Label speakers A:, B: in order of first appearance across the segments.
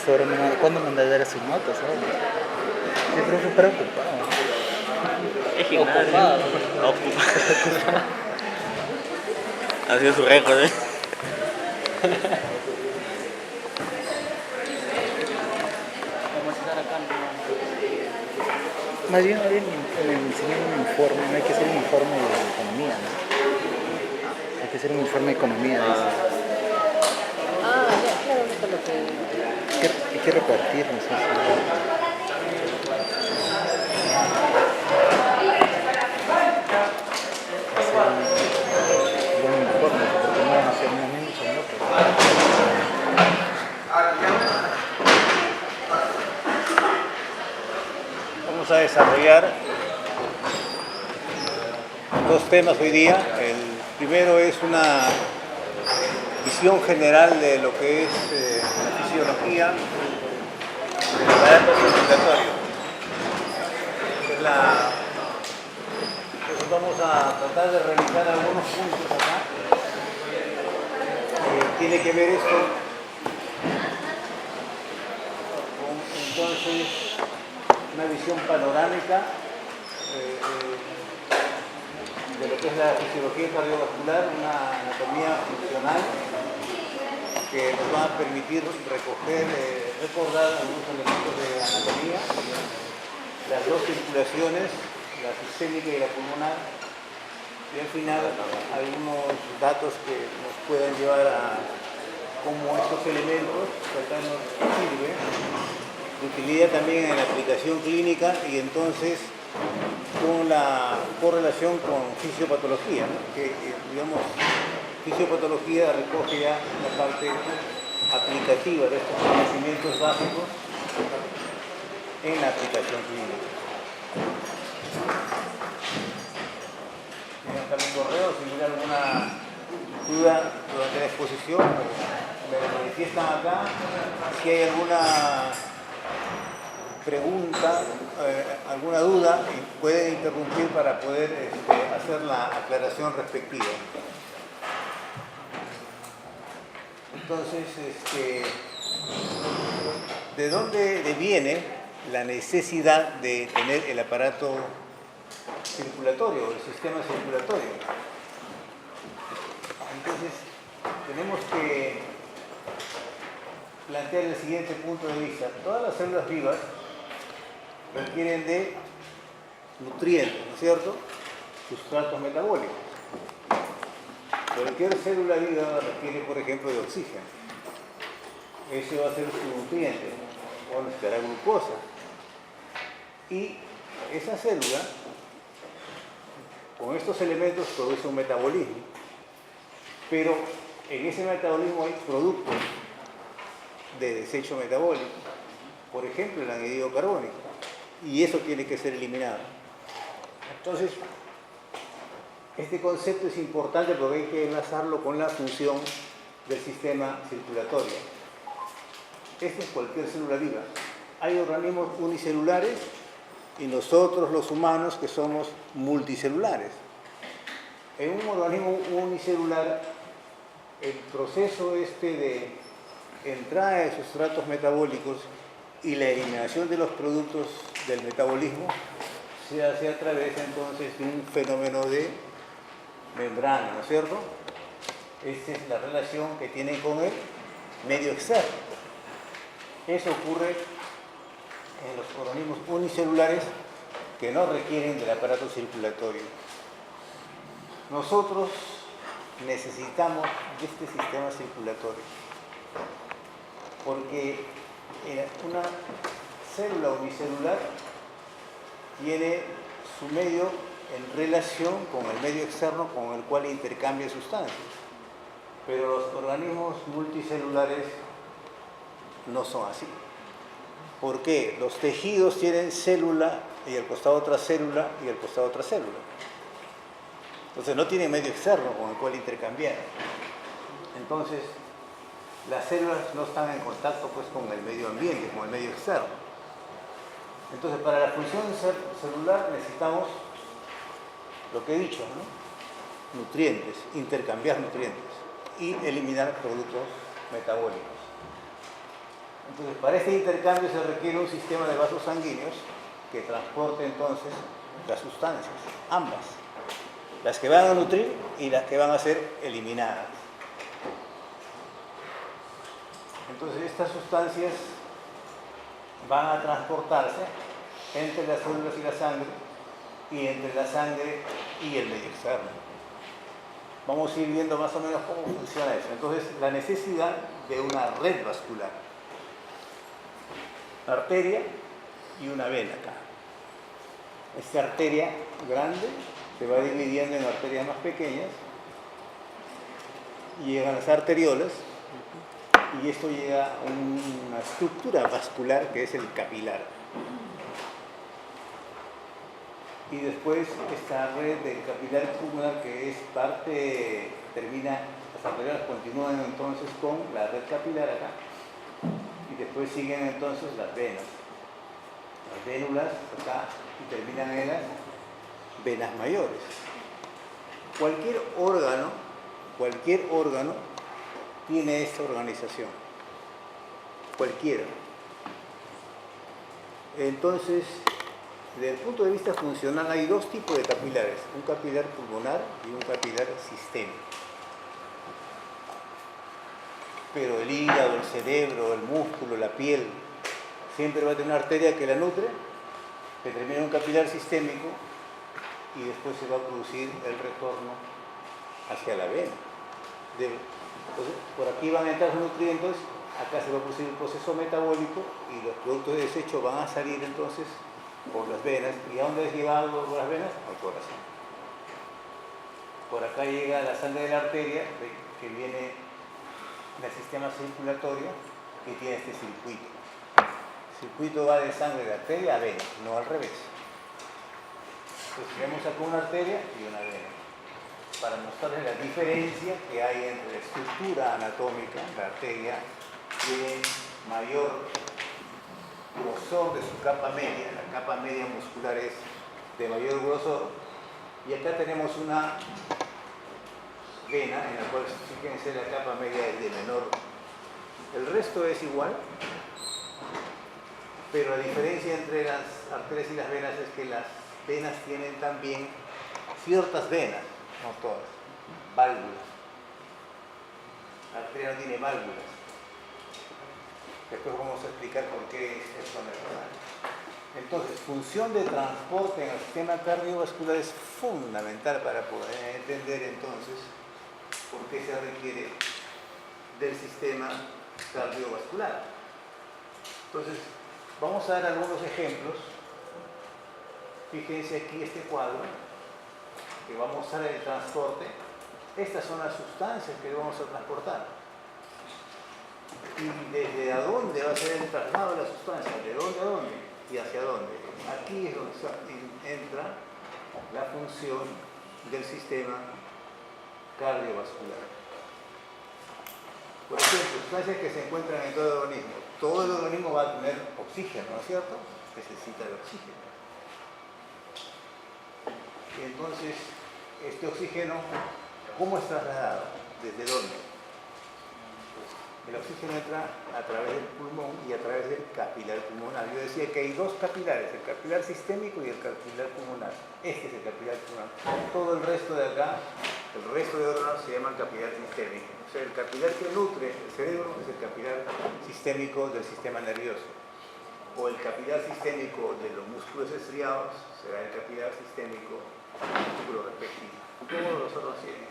A: esta hora ¿cuándo mandará sus notas? Yo creo que preocupado.
B: Es gimnasio.
A: Ocupado.
B: Ocupado. Ha sido su récord, ¿eh?
C: Vamos a estar acá.
A: Más bien, me enseñan un informe, no hay que hacer un informe de economía, ¿no? Hay que hacer un informe de economía, dice.
C: Ya, claro, eso es lo que...
A: Hay que repartirnos eso. Buen informe, porque no van a hacer una mucho, ¿no?
D: Vamos a desarrollar dos temas hoy día. El primero es una visión general de lo que es la fisiología del aparato circulatorio. Entonces vamos a tratar de realizar algunos puntos acá. Tiene que ver esto con entonces una visión panorámica de lo que es la fisiología cardiovascular, una anatomía funcional que nos va a permitir recordar algunos elementos de anatomía, las dos circulaciones, la sistémica y la pulmonar, y al final algunos datos que nos puedan llevar a cómo estos elementos nos sirven de utilidad también en la aplicación clínica y entonces con la correlación con fisiopatología, ¿no? Que digamos, fisiopatología recoge ya la parte aplicativa de estos conocimientos básicos en la aplicación clínica. Tienen acá mi correo, si hubiera alguna duda durante la exposición, me lo manifiestan acá. Si hay alguna pregunta, alguna duda, pueden interrumpir para poder hacer la aclaración respectiva. Entonces, ¿de dónde deviene la necesidad de tener el aparato circulatorio, el sistema circulatorio? Entonces, tenemos que plantear el siguiente punto de vista. Todas las células vivas requieren de nutrientes, ¿no es cierto? Sustratos metabólicos. Cualquier célula viva requiere, por ejemplo, de oxígeno. Ese va a ser su nutriente, o necesitará glucosa. Y esa célula, con estos elementos, produce un metabolismo. Pero en ese metabolismo hay productos de desecho metabólico, por ejemplo, el anhídrido carbónico. Y eso tiene que ser eliminado. Entonces, este concepto es importante porque hay que enlazarlo con la función del sistema circulatorio. Esta es cualquier célula viva. Hay organismos unicelulares y nosotros los humanos que somos multicelulares. En un organismo unicelular, el proceso de entrada de sustratos metabólicos y la eliminación de los productos del metabolismo se hace a través entonces de un fenómeno de membrana, ¿no es cierto? Esta es la relación que tiene con el medio externo. Eso ocurre en los organismos unicelulares que no requieren del aparato circulatorio. Nosotros necesitamos de este sistema circulatorio porque una célula unicelular tiene su medio en relación con el medio externo con el cual intercambia sustancias. Pero los organismos multicelulares no son así. ¿Por qué? Los tejidos tienen célula y al costado otra célula y al costado otra célula. Entonces no tienen medio externo con el cual intercambiar. Entonces las células no están en contacto pues, con el medio ambiente, con el medio externo. Entonces para la función celular necesitamos lo que he dicho, ¿no? Nutrientes, intercambiar nutrientes y eliminar productos metabólicos. Entonces, para este intercambio se requiere un sistema de vasos sanguíneos que transporte entonces las sustancias, ambas, las que van a nutrir y las que van a ser eliminadas. Entonces, estas sustancias van a transportarse entre las células y la sangre, y entre la sangre y el medio externo. Vamos a ir viendo más o menos cómo funciona eso. Entonces, la necesidad de una red vascular, arteria y una vena acá. Esta arteria grande se va dividiendo en arterias más pequeñas y llegan las arteriolas, y esto llega a una estructura vascular que es el capilar. Y después esta red del capilar pulmonar, que es parte, termina, las arteriolas continúan entonces con la red capilar acá, y después siguen entonces las venas, las vénulas acá, y terminan en las venas mayores. Cualquier órgano tiene esta organización, cualquiera. Entonces, desde el punto de vista funcional hay dos tipos de capilares, un capilar pulmonar y un capilar sistémico. Pero el hígado, el cerebro, el músculo, la piel, siempre va a tener una arteria que la nutre, que termina en un capilar sistémico, y después se va a producir el retorno hacia la vena. Entonces, por aquí van a entrar los nutrientes, acá se va a producir el proceso metabólico y los productos de desecho van a salir entonces por las venas. ¿Y a dónde es llevado por las venas? Al corazón. Por acá llega la sangre de la arteria, que viene del sistema circulatorio, que tiene este circuito. El circuito va de sangre de arteria a vena, no al revés. Entonces tenemos acá una arteria y una vena, para mostrarles la diferencia que hay entre la estructura anatómica. La arteria tiene mayor grosor de su capa media, la capa media muscular es de mayor grosor, y acá tenemos una vena en la cual, fíjense, la capa media es de menor. El resto es igual, pero la diferencia entre las arterias y las venas es que las venas tienen también ciertas venas, no todas, válvulas. La arteria no tiene válvulas. Después vamos a explicar por qué esto no es verdad. Entonces, función de transporte en el sistema cardiovascular es fundamental para poder entender entonces por qué se requiere del sistema cardiovascular. Entonces, vamos a dar algunos ejemplos. Fíjense aquí este cuadro que va a mostrar el transporte. Estas son las sustancias que vamos a transportar. ¿Y desde a dónde va a ser el traslado de la sustancia? ¿De dónde a dónde? ¿Y hacia dónde? Aquí es donde entra la función del sistema cardiovascular. Por ejemplo, sustancias que se encuentran en todo el organismo. Todo el organismo va a tener oxígeno, ¿no es cierto? Necesita el oxígeno. Y entonces, este oxígeno, ¿cómo es trasladado? ¿Desde dónde? El oxígeno entra a través del pulmón y a través del capilar pulmonar. Yo decía que hay dos capilares, el capilar sistémico y el capilar pulmonar. Este es el capilar pulmonar. Todo el resto de acá, el resto de órganos se llaman capilar sistémico. O sea, el capilar que nutre el cerebro es el capilar sistémico del sistema nervioso. O el capilar sistémico de los músculos estriados será el capilar sistémico del músculo respectivo. Todos los órganos tienen.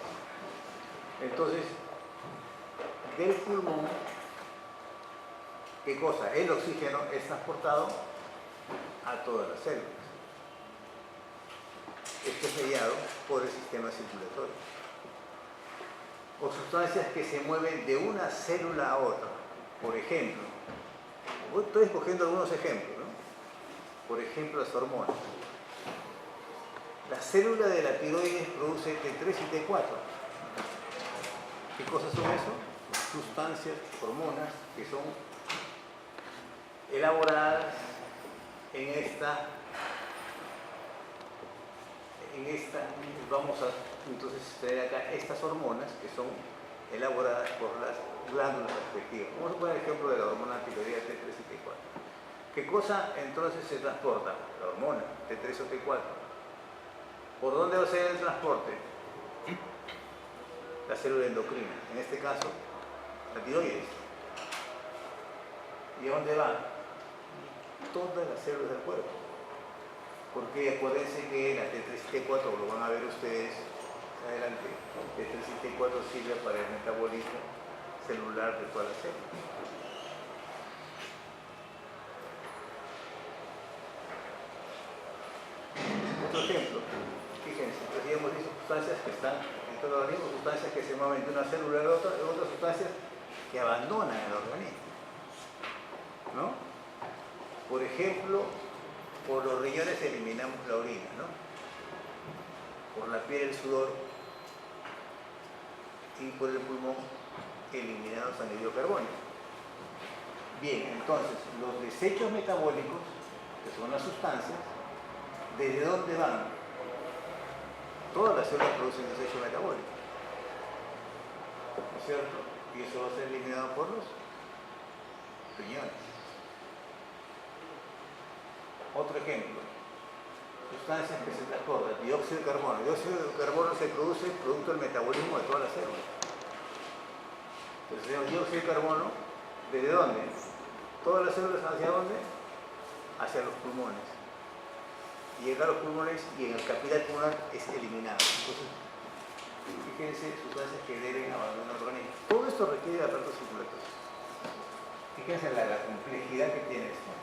D: Entonces, del pulmón, ¿qué cosa? El oxígeno es transportado a todas las células. Esto es mediado por el sistema circulatorio. O sustancias que se mueven de una célula a otra. Por ejemplo, estoy escogiendo algunos ejemplos, ¿no? Por ejemplo, las hormonas. La célula de la tiroides produce T3 y T4. ¿Qué cosas son eso? Sustancias, hormonas, que son elaboradas en esta, vamos a entonces tener acá estas hormonas que son elaboradas por las glándulas respectivas. Vamos a poner el ejemplo de la hormona tiroidea T3 y T4. ¿Qué cosa entonces se transporta? La hormona T3 o T4. ¿Por dónde va a ser el transporte? La célula endocrina, en este caso, la tiroides. ¿Y a dónde va? Todas las células del cuerpo. Porque acuérdense que la T3 y T4, lo van a ver ustedes adelante, T3 y T4 sirve para el metabolismo celular de todas las células. Otro ejemplo, fíjense, ya hemos visto sustancias que están en todo el organismo, sustancias que se mueven de una célula a la otra, y otras sustancias que abandonan el organismo, ¿no? Por ejemplo, por los riñones eliminamos la orina, ¿no? Por la piel el sudor y por el pulmón eliminamos anhídrido carbónico. Bien, entonces, los desechos metabólicos, que son las sustancias, ¿desde dónde van? Todas las células producen desecho metabólico, ¿no es cierto? Y eso va a ser eliminado por los riñones. Otro ejemplo, sustancias que se transportan, dióxido de carbono. El dióxido de carbono se produce producto del metabolismo de todas las células. Entonces tenemos dióxido de carbono, ¿desde dónde? Todas las células, ¿hacia dónde? Hacia los pulmones. Y llega a los pulmones y en el capilar pulmonar es eliminado. Entonces, fíjense, sustancias que deben abandonar el organismo. Todo esto requiere aparatos circulatorios. Fíjense la complejidad que tiene esto.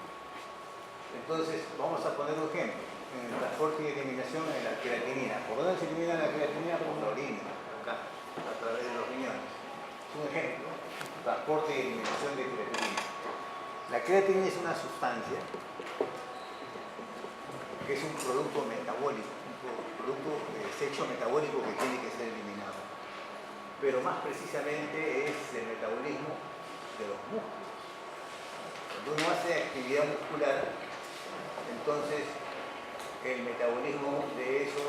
D: Entonces, vamos a poner un ejemplo. En el transporte y eliminación de la creatinina. ¿Por dónde se elimina la creatinina? Por la orina, acá, a través de los riñones. Es un ejemplo. Transporte y eliminación de creatinina. La creatinina es una sustancia que es un producto metabólico, un producto de desecho metabólico que tiene que ser eliminado. Pero más precisamente es el metabolismo de los músculos. Cuando uno hace actividad muscular, entonces el metabolismo de eso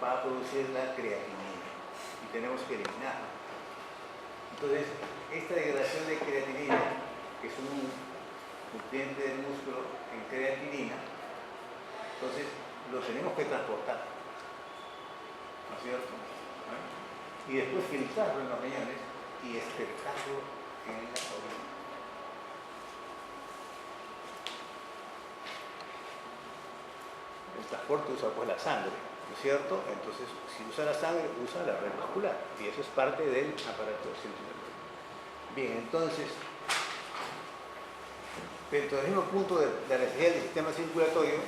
D: va a producir la creatinina y tenemos que eliminarla. Entonces, esta degradación de creatinina, que es un nutriente del músculo en creatinina, entonces lo tenemos que transportar, ¿no es cierto? Y después filtrarlo en los riñones y excretarlo en la orina. El transporte usa pues la sangre, ¿no es cierto? Entonces, si usa la sangre, usa la red vascular y eso es parte del aparato circulatorio. Bien, entonces, dentro del mismo punto de la necesidad del sistema circulatorio,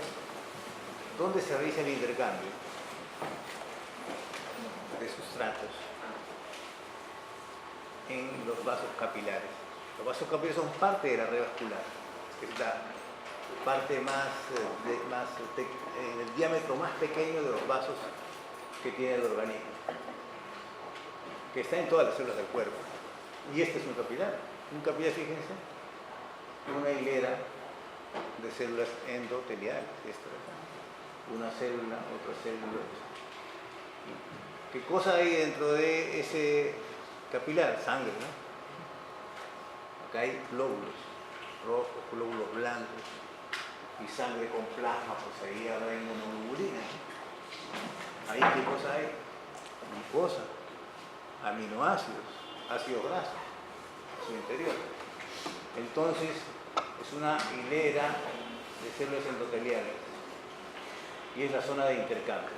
D: ¿dónde se realiza el intercambio de sustratos? En los vasos capilares. Los vasos capilares son parte de la red vascular, es la parte el diámetro más pequeño de los vasos que tiene el organismo, que está en todas las células del cuerpo. Y este es un capilar. Un capilar, fíjense, una hilera de células endoteliales. Esto de acá. Una célula, otra célula. ¿Qué cosa hay dentro de ese capilar? Sangre, ¿no? Acá hay glóbulos rojos, glóbulos blancos y sangre con plasma, pues ahí habrá inmunoglobulina. Ahí ¿qué cosa hay? Glucosa, aminoácidos, ácidos grasos, en su interior. Entonces, es una hilera de células endoteliales. Y es la zona de intercambio.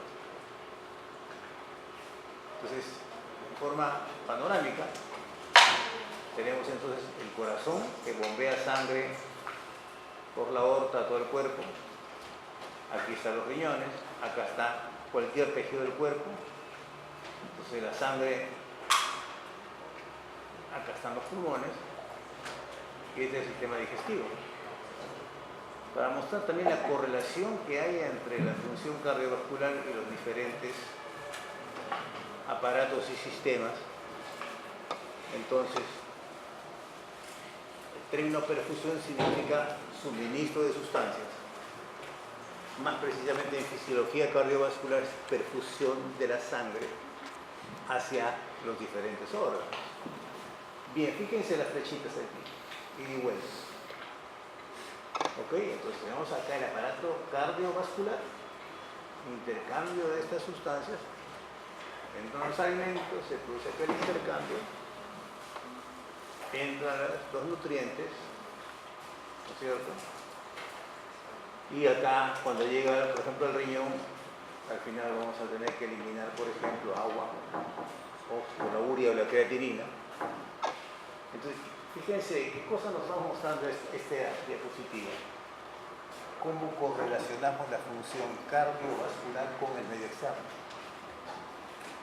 D: Entonces, en forma panorámica, tenemos entonces el corazón que bombea sangre por la aorta a todo el cuerpo. Aquí están los riñones, acá está cualquier tejido del cuerpo. Entonces la sangre, acá están los pulmones y este es el sistema digestivo. Para mostrar también la correlación que hay entre la función cardiovascular y los diferentes aparatos y sistemas. Entonces, el término perfusión significa suministro de sustancias. Más precisamente en fisiología cardiovascular es perfusión de la sangre hacia los diferentes órganos. Bien, fíjense las flechitas aquí, ida y vuelta. Ok, entonces tenemos acá el aparato cardiovascular, intercambio de estas sustancias. Entran los alimentos, se produce aquel intercambio, entran los nutrientes, ¿no es cierto? Y acá, cuando llega, por ejemplo, el riñón, al final vamos a tener que eliminar, por ejemplo, agua, o la urea o la creatinina. Entonces, fíjense qué cosa nos está mostrando esta diapositiva. Cómo correlacionamos la función cardiovascular con el medio externo.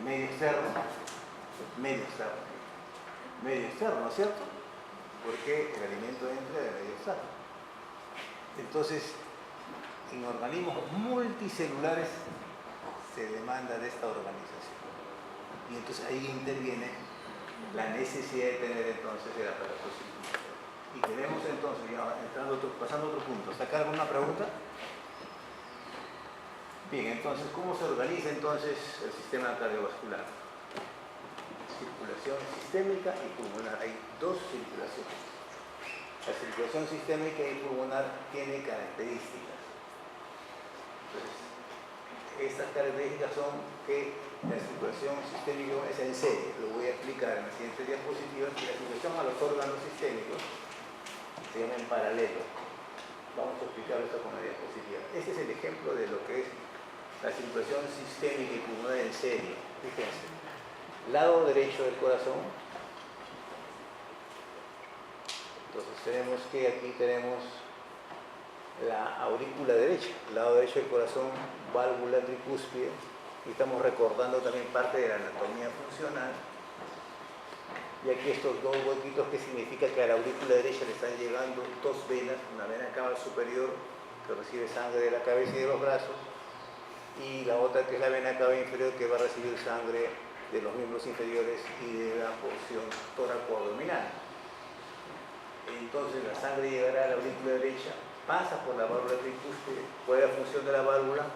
D: Medio externo, medio externo. Medio externo, ¿no es cierto? Porque el alimento entra del medio externo. Entonces, en organismos multicelulares se demanda de esta organización. Y entonces ahí interviene la necesidad de tener entonces el aparato circulatorio. Y tenemos entonces, ya pasando a otro punto, ¿sacar alguna pregunta? Bien, entonces, ¿cómo se organiza entonces el sistema cardiovascular? Circulación sistémica y pulmonar. Hay dos circulaciones. La circulación sistémica y pulmonar tiene características. Entonces, estas características son que la circulación sistémica es en serie. Lo voy a explicar en las siguientes diapositivas. Que la circulación a los órganos sistémicos se llama en paralelo. Vamos a explicar esto con la diapositiva. Este es el ejemplo de lo que es la circulación sistémica y pulmonar en serie. Fíjense, lado derecho del corazón. Entonces tenemos que aquí tenemos la aurícula derecha, lado derecho del corazón, válvula tricúspide, y estamos recordando también parte de la anatomía funcional. Y aquí estos dos huequitos, que significa que a la aurícula derecha le están llegando dos venas, una vena cava superior que recibe sangre de la cabeza y de los brazos, y la otra que es la vena cava inferior, que va a recibir sangre de los miembros inferiores y de la porción tóraco-abdominal. Entonces la sangre llegará a la aurícula derecha, pasa por la válvula tricúspide. ¿Cuál es la función de la válvula?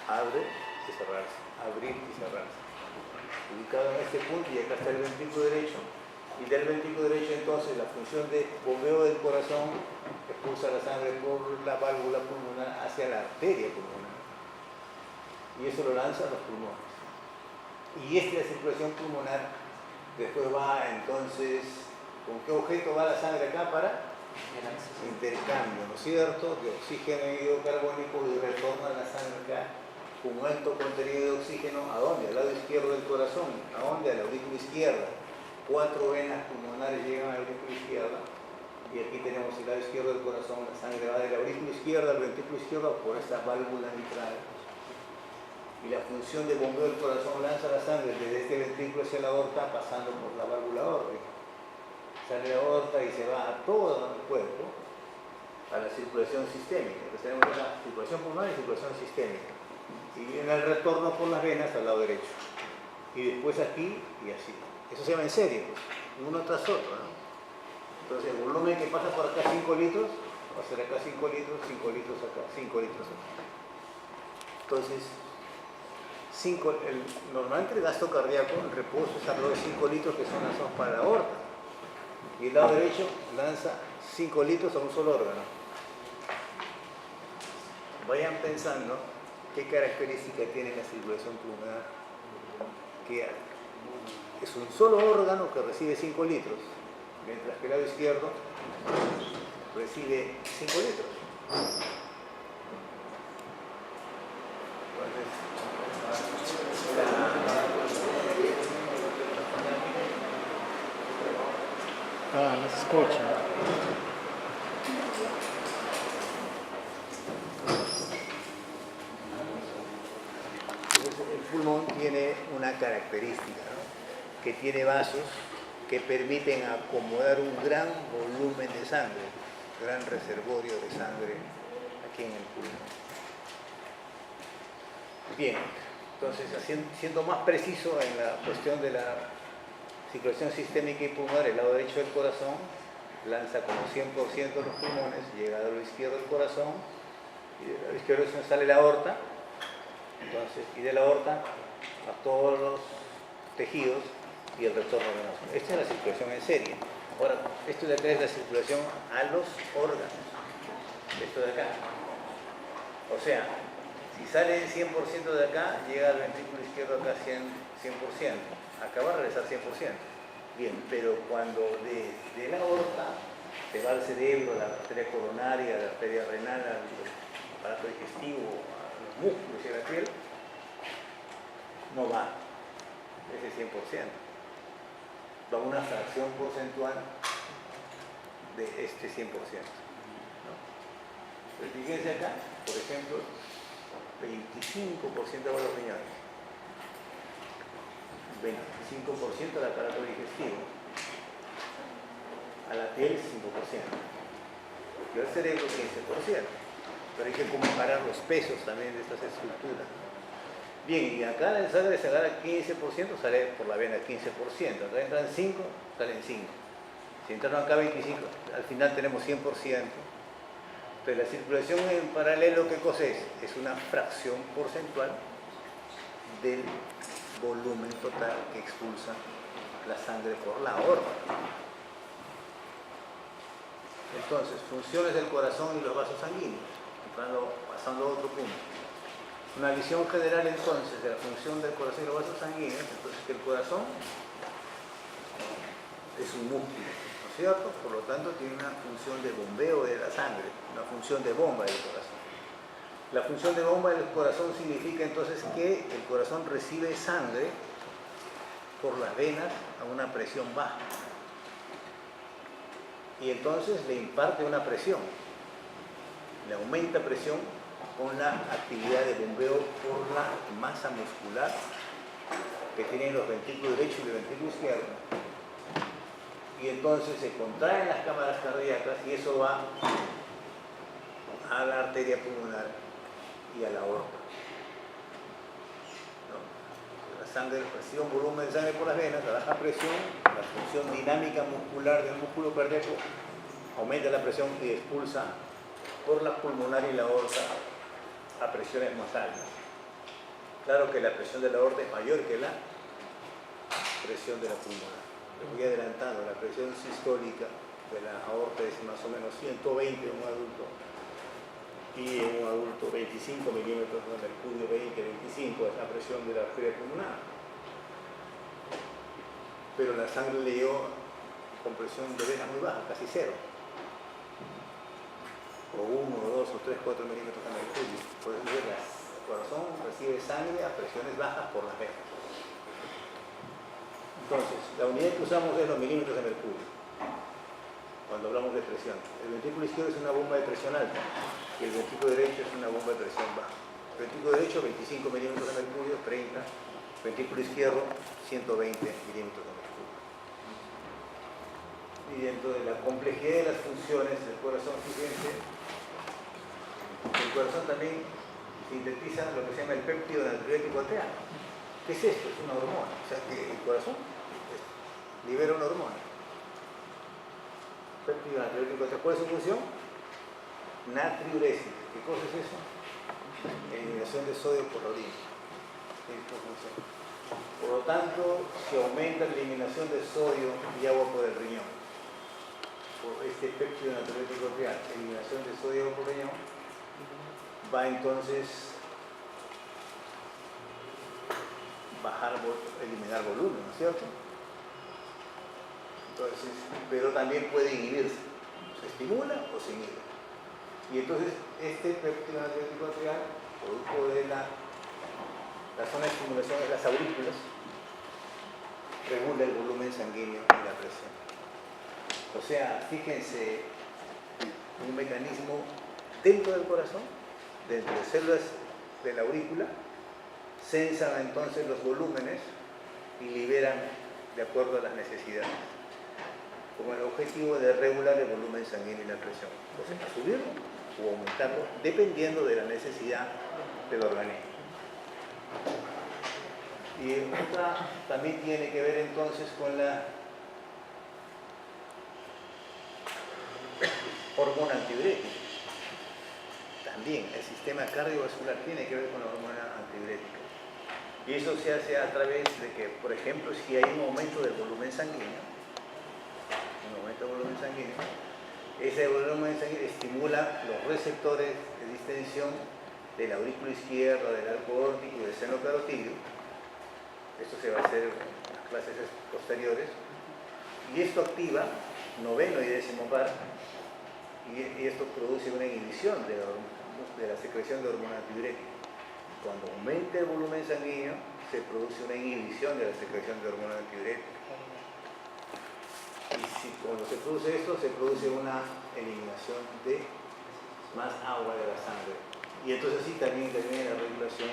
D: Abre y cerrarse, abrir y cerrarse. Ubicado en este punto, y acá está el ventrículo derecho, y del ventrículo derecho entonces la función de bombeo del corazón expulsa la sangre por la válvula pulmonar hacia la arteria pulmonar, y eso lo lanza a los pulmones. Y esta es la circulación pulmonar. Después va entonces, ¿con qué objeto va la sangre acá? Para intercambio, ¿no es cierto?, de oxígeno y ácido carbónico, y retorna la sangre acá con un alto contenido de oxígeno. ¿A dónde? Al lado izquierdo del corazón. ¿A dónde? A la aurícula izquierda. 4 venas pulmonares llegan a la aurícula izquierda, y aquí tenemos el lado izquierdo del corazón. La sangre va de la aurícula izquierda al ventrículo izquierdo por esta válvula mitral, y la función de bombeo del corazón lanza la sangre desde este ventrículo hacia la aorta, pasando por la válvula aórtica. Sale la aorta y se va a todo el cuerpo, a la circulación sistémica. Entonces tenemos la circulación pulmonar y circulación sistémica. Y viene el retorno por las venas al lado derecho. Y después aquí y así. Eso se llama en serie, pues, uno tras otro, ¿no? Entonces el volumen que pasa por acá, 5 litros, va a ser acá 5 litros, 5 litros acá, 5 litros acá. Entonces, normalmente el gasto cardíaco, el reposo, es alrededor de 5 litros que son lanzados para la aorta. Y el lado derecho lanza 5 litros a un solo órgano. Vayan pensando qué característica tiene la circulación pulmonar, que es un solo órgano que recibe 5 litros, mientras que el lado izquierdo recibe 5 litros.
A: No se escucha.
D: Entonces, el pulmón tiene una característica, ¿no?, que tiene vasos que permiten acomodar un gran volumen de sangre, gran reservorio de sangre aquí en el pulmón. Bien, entonces siendo más preciso en la cuestión de la circulación sistémica y pulmonar, el lado derecho del corazón lanza como 100% los pulmones, llega al lado izquierdo del corazón, y del lado izquierdo sale la aorta, entonces, y de la aorta a todos los tejidos, y el retorno venoso. Esta es la circulación en serie. Ahora, esto de acá es la circulación a los órganos. Esto de acá. O sea, si sale 100% de acá, llega al ventrículo izquierdo acá 100%. Acá va a regresar 100%. Bien, pero cuando de la aorta se va al cerebro, a la arteria coronaria, a la arteria renal, al aparato digestivo, a los músculos y a la piel, no va ese 100%. Va una fracción porcentual de este 100%. ¿No? Pues fíjense acá, por ejemplo, 25% va a los riñones, 25% al aparato digestivo, a la piel 5%, y al cerebro 15%. Pero hay que comparar los pesos también de estas estructuras. Bien, y acá en la sangre se agarra 15%, sale por la vena 15%. Acá entran 5, salen 5. Si entraron acá 25, al final tenemos 100%. Entonces la circulación en paralelo, ¿qué cosa es? Es una fracción porcentual del volumen total que expulsa la sangre por la aorta. Entonces, funciones del corazón y los vasos sanguíneos. Pasando a otro punto. Una visión general entonces de la función del corazón y los vasos sanguíneos, entonces que el corazón es un músculo, ¿no es cierto? Por lo tanto tiene una función de bombeo de la sangre, una función de bomba del corazón. La función de bomba del corazón significa entonces que el corazón recibe sangre por las venas a una presión baja. Y entonces le imparte una presión, le aumenta presión con la actividad de bombeo por la masa muscular que tienen los ventrículos derecho y el ventrículo izquierdo. Y entonces se contraen las cámaras cardíacas y eso va a la arteria pulmonar y a la aorta. ¿No? La sangre recibe un volumen de sangre por las venas, a baja presión, la función dinámica muscular del músculo cardíaco aumenta la presión y expulsa por la pulmonar y la aorta a presiones más altas. Claro que la presión de la aorta es mayor que la presión de la pulmonar. Les voy adelantando, la presión sistólica de la aorta es más o menos 120 en un adulto y en un adulto 25 milímetros de mercurio, 20-25 es la presión de la arteria pulmonar. Pero la sangre le llegó con presión de vena muy baja, casi cero. O 1, o 2, o 3, 4 milímetros de mercurio. Por eso el corazón recibe sangre a presiones bajas por las venas. Entonces, la unidad que usamos es los milímetros de mercurio cuando hablamos de presión. El ventrículo izquierdo es una bomba de presión alta y el ventrículo derecho es una bomba de presión baja. El ventrículo derecho 25 milímetros de mercurio, 30. Ventrículo izquierdo 120 milímetros de mercurio. Y dentro de la complejidad de las funciones del corazón, fíjense, el corazón también sintetiza lo que se llama el péptido natriurético A. ¿Qué es esto? Es una hormona. O sea que el corazón libera una hormona. Péptido natriurético A. ¿Cuál es su función? Natriuresis. ¿Qué cosa es eso? Eliminación de sodio por la orina. Es su función. Por lo tanto, se aumenta la eliminación de sodio y agua por el riñón. Por este péptido natriurético A, eliminación de sodio por el riñón, va entonces eliminar volumen, ¿no es cierto? Entonces, pero también puede inhibirse, se estimula o se inhibe. Y entonces este péptido natriurético A, producto de la zona de estimulación de las aurículas, regula el volumen sanguíneo y la presión. O sea, fíjense, un mecanismo dentro del corazón, dentro de células de la aurícula, censan entonces los volúmenes y liberan de acuerdo a las necesidades, con el objetivo de regular el volumen sanguíneo y la presión, o sea, subirlo o aumentarlo, dependiendo de la necesidad del organismo. Y otra también tiene que ver entonces con la hormona antidiurética. También el sistema cardiovascular tiene que ver con la hormona antidiurética. Y eso se hace a través de que, por ejemplo, si hay un aumento del volumen sanguíneo, ese volumen sanguíneo estimula los receptores de distensión de la aurícula izquierda, del arco aórtico y del seno carotídeo. Esto se va a hacer en las clases posteriores. Y esto activa noveno y décimo par, y esto produce una inhibición de la secreción de hormona antidiurética. Cuando aumenta el volumen sanguíneo, se produce una inhibición de la secreción de hormona antidiurética. Y cuando se produce esto, se produce una eliminación de más agua de la sangre. Y entonces sí también interviene la regulación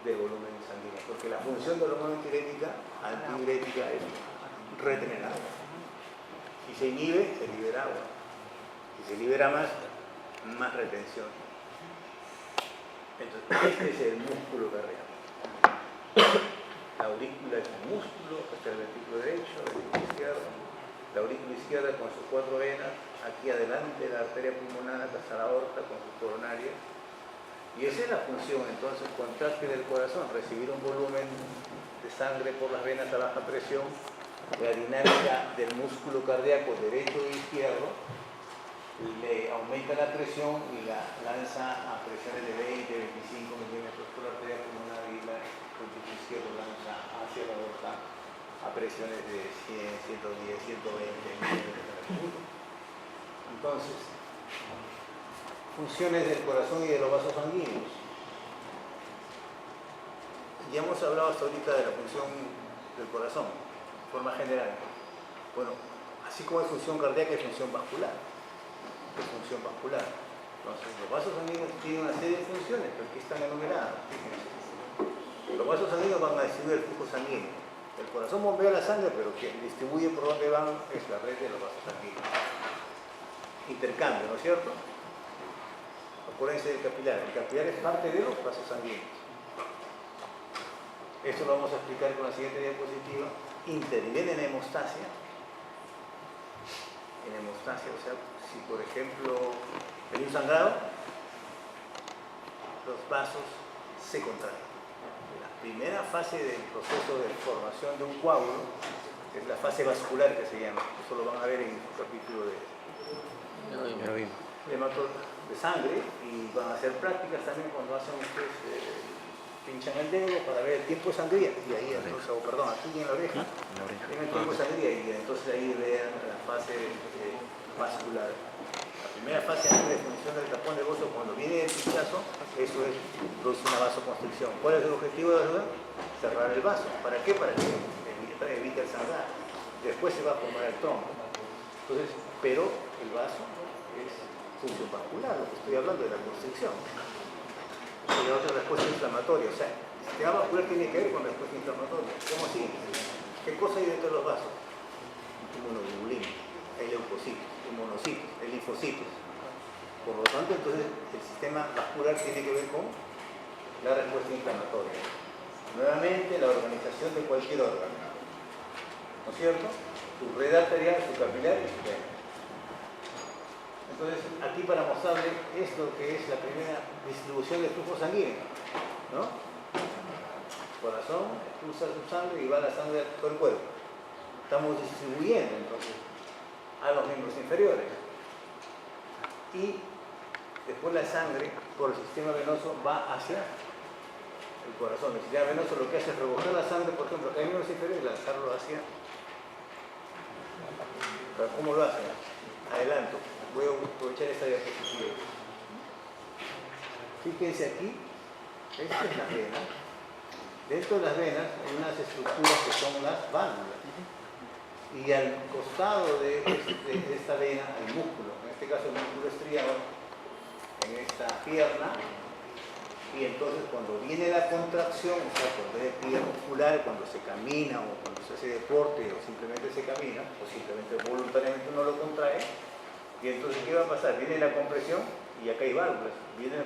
D: del volumen sanguíneo, porque la función de la hormona antidiurética es retener agua. Si se inhibe, se libera agua. Si se libera más retención. Entonces, este es el músculo cardíaco. La aurícula es un músculo, este es el ventrículo derecho, el ventrículo izquierdo. La aurícula izquierda con sus 4 venas, aquí adelante la arteria pulmonar hasta la aorta con sus coronarias. Y esa es la función, entonces, contráctil del corazón, recibir un volumen de sangre por las venas a baja presión. La dinámica del músculo cardíaco derecho e izquierdo le aumenta la presión y la lanza a presiones de 20-25 milímetros por la arteria pulmonar, y la ventrículo izquierdo lanza hacia la aorta a presiones de 100, 110, 120 milímetros por segundo. Entonces, funciones del corazón y de los vasos sanguíneos. Ya hemos hablado hasta ahorita de la función del corazón, de forma general. Bueno, así como hay función cardíaca, hay función vascular. Entonces, los vasos sanguíneos tienen una serie de funciones, pero aquí están enumeradas. Fíjense. Los vasos sanguíneos van a distribuir el flujo sanguíneo. El corazón bombea la sangre, pero quien distribuye por donde van es la red de los vasos sanguíneos. Intercambio, ¿no es cierto? Acuérdense del capilar. El capilar es parte de los vasos sanguíneos. Esto lo vamos a explicar con la siguiente diapositiva. Interviene en hemostasia. O sea, si por ejemplo hay un sangrado, los vasos se contraen. La primera fase del proceso de formación de un coágulo es la fase vascular, que se llama. Eso lo van a ver en el capítulo de sangre, y van a hacer prácticas también cuando hacen ustedes, pinchan el dedo para ver el tiempo de sangría, y ahí entonces, aquí en la oreja, ven el tiempo de sangría, y entonces ahí vean la fase vascular. La primera fase antes de función del tapón del vaso, cuando viene el pinchazo, eso es, produce una vasoconstricción. ¿Cuál es el objetivo de la ayuda? Cerrar el vaso. ¿Para qué? Para que evite el sangrar. Después se va a formar el trombo. Entonces, pero el vaso es función vascular, lo que estoy hablando de la constricción. Y la otra respuesta inflamatoria, o sea, el sistema vascular tiene que ver con respuesta inflamatoria. ¿Cómo así? ¿Qué cosa hay dentro de los vasos? Inmunoglobulina, hay leucocitos, hay monocitos, hay linfocitos. Por lo tanto, entonces, el sistema vascular tiene que ver con la respuesta inflamatoria. Nuevamente, la organización de cualquier órgano, ¿no es cierto? Su red arterial, su capilar y su vena. Entonces, aquí para mostrarle esto que es la primera distribución del flujo sanguíneo, ¿no? El corazón expulsa su sangre y va la sangre a todo el cuerpo. Estamos distribuyendo entonces a los miembros inferiores. Y después la sangre por el sistema venoso va hacia el corazón. El sistema venoso lo que hace es recoger la sangre, por ejemplo, acá hay miembros inferiores, y lanzarlo hacia. ¿Cómo lo hacen? Adelanto. Voy a aprovechar esta diapositiva. Fíjense aquí, esta es la vena. Dentro de las venas hay unas estructuras que son las válvulas. Y al costado de esta vena hay músculo, en este caso el músculo estriado, en esta pierna. Y entonces cuando viene la contracción, o sea, cuando hay actividad muscular, cuando se camina o cuando se hace deporte o simplemente se camina, o simplemente voluntariamente uno lo contrae, y entonces ¿qué va a pasar? Viene la compresión y acá hay válvulas. Viene la